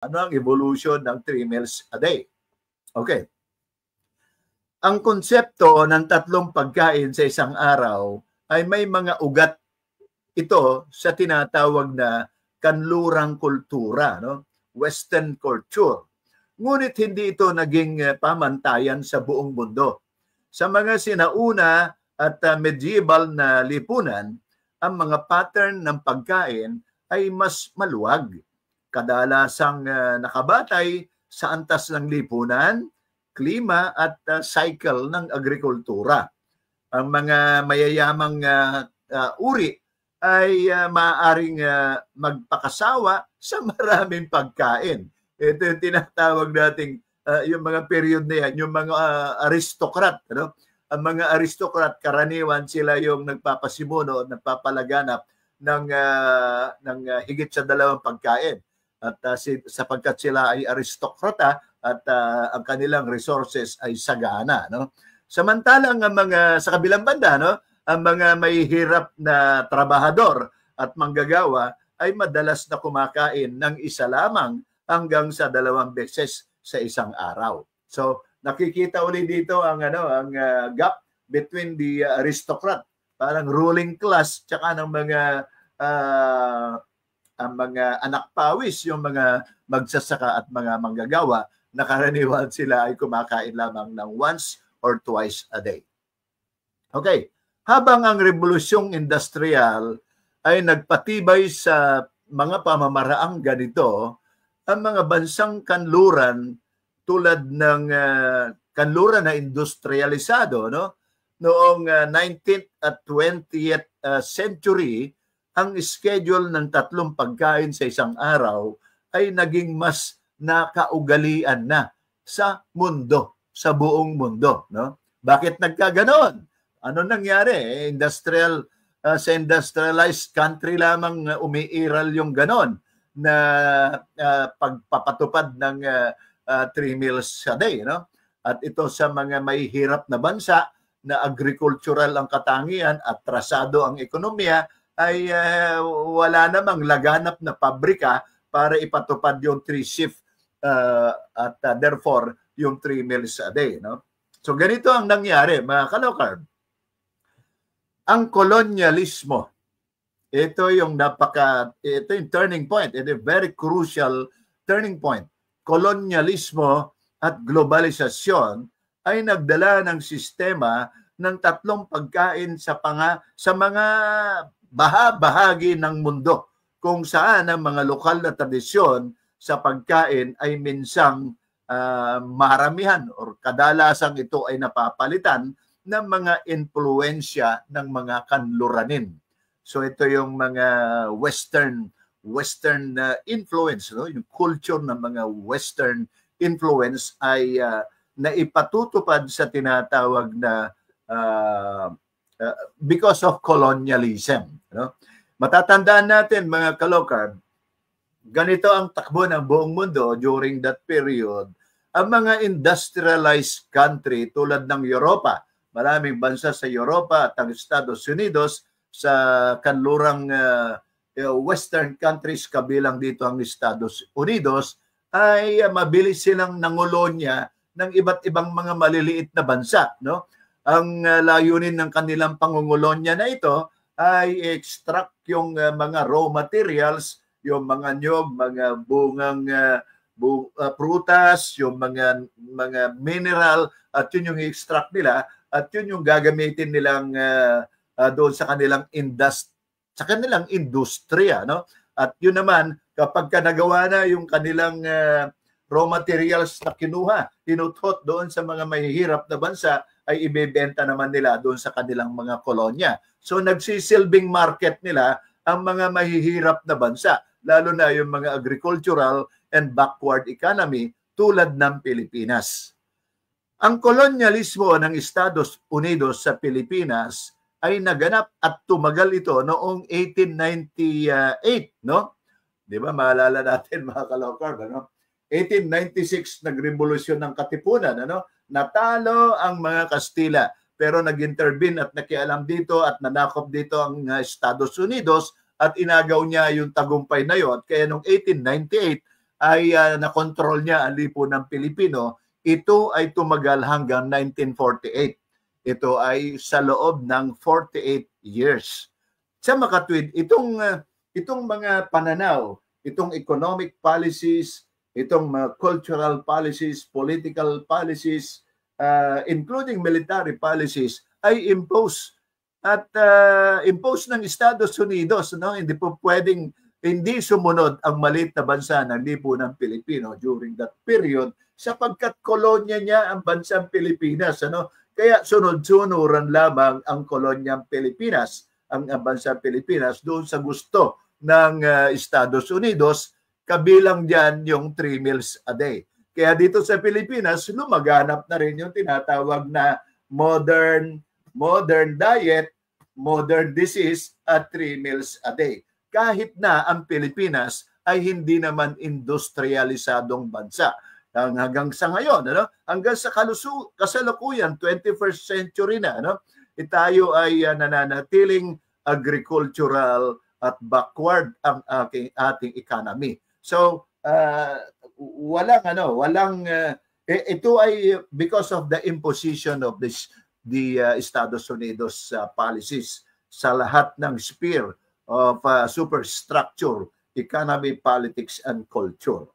Ano ang evolution ng 3 meals a day? Okay. Ang konsepto ng tatlong pagkain sa isang araw ay may mga ugat ito sa tinatawag na kanlurang kultura, no? Western culture. Ngunit hindi ito naging pamantayan sa buong mundo. Sa mga sinauna at medieval na lipunan, ang mga pattern ng pagkain ay mas maluwag. Kadalasang nakabatay sa antas ng lipunan, klima at cycle ng agrikultura. Ang mga mayayamang uri ay maaaring magpakasawa sa maraming pagkain. Ito yung tinatawag nating yung mga period na yan, yung mga aristocrat. Ano? Ang mga aristocrat, karaniwan sila yung nagpapasimuno at nagpapalaganap ng higit sa 2 pagkain. At sapagkat sila ay aristokrata at ang kanilang resources ay sagana, no? Samantalang ang mga sa kabilang banda, no, ang mga may hirap na trabahador at manggagawa ay madalas na kumakain ng isa lamang hanggang sa 2 beses sa isang araw. So nakikita ulit dito ang gap between the aristocrat, parang ruling class, tsaka ng ang mga anak pawis, yung mga magsasaka at mga manggagawa, na karaniwan sila ay kumakain lamang ng once or twice a day. Okay, habang ang revolusyong industrial ay nagpatibay sa mga pamamaraang ganito, ang mga bansang kanluran tulad ng kanluran na industrialisado, no, noong 19th at 20th century, ang schedule ng 3 pagkain sa isang araw ay naging mas nakaugalian na sa mundo, sa buong mundo, no? Bakit nagkaganon? Ano nangyari? Sa industrialized country lamang umiiral yung ganon na pagpapatupad ng 3 meals a day, no? At ito sa mga may hirap na bansa na agricultural ang katangian at trasado ang ekonomiya, ay wala namang laganap na pabrika para ipatupad yung 3 shift at therefore yung 3 meals a day, no? So ganito ang nangyari, mga kalokarb. Ang kolonyalismo, ito yung turning point, ito yung very crucial turning point. Kolonyalismo at globalisasyon ay nagdala ng sistema ng 3 pagkain sa mga bahagi ng mundo, kung saan ang mga lokal na tradisyon sa pagkain ay minsang maramihan or kadalasang ito ay napapalitan ng mga impluensya ng mga kanluranin. So ito yung mga western influence, no? Yung culture ng mga western influence ay naipatutupad sa tinatawag na because of colonialism, no? Matatandaan natin, mga kalokarb, ganito ang takbo ng buong mundo during that period. Ang mga industrialized country tulad ng Europa, maraming bansa sa Europa at ang Estados Unidos, sa kanlurang western countries, kabilang dito ang Estados Unidos, ay mabilis silang nangolonya ng iba't ibang mga maliliit na bansa, no? Ang layunin ng kanilang pangungolonya na ito ay extract yung mga raw materials, yung mga nyog, mga bungang prutas, yung mga mineral, at yun yung extract nila, at yun yung gagamitin nilang doon sa kanilang industriya, no? At yun naman, kapag nagawa na yung kanilang raw materials na kinuha, tinutot doon sa mga mahihirap na bansa, ay ibebenta naman nila doon sa kanilang mga kolonya. So nagsisilbing market nila ang mga mahihirap na bansa, lalo na yung mga agricultural and backward economy tulad ng Pilipinas. Ang kolonyalismo ng Estados Unidos sa Pilipinas ay naganap at tumagal ito noong 1898, no? Di ba, maalala natin, mga kalokarb, ano? 1896, nagrevolusyon ng Katipunan, ano? Natalo ang mga Kastila, pero nag-intervene at nakialam dito at nanakop dito ang Estados Unidos at inagaw niya yung tagumpay na yun. Kaya noong 1898 ay nakontrol niya ang lipunan Pilipino, ito ay tumagal hanggang 1948. Ito ay sa loob ng 48 years. Sa makatwid, itong mga pananaw, itong economic policies, itong cultural policies, political policies, including military policies, ay impose ng Estados Unidos. No? Hindi po pwedeng hindi sumunod ang maliit na bansa ng lipunan Pilipino during that period sapagkat kolonya niya ang bansang Pilipinas. Ano? Kaya sunod-sunuran lamang ang kolonyang Pilipinas, ang bansang Pilipinas doon sa gusto ng Estados Unidos, kabilang diyan yung 3 meals a day. Kaya dito sa Pilipinas, lumaganap na rin yung tinatawag na modern diet, modern disease at 3 meals a day. Kahit na ang Pilipinas ay hindi naman industrialisadong bansa. Hanggang sa ngayon, ano? Hanggang sa kasalukuyan, 21st century na, ano? Tayo ay nananatiling agricultural at backward ang ating economy. So, ito ay because of the imposition of the Estados Unidos policies sa lahat ng sphere of superstructure, economy, politics, and culture.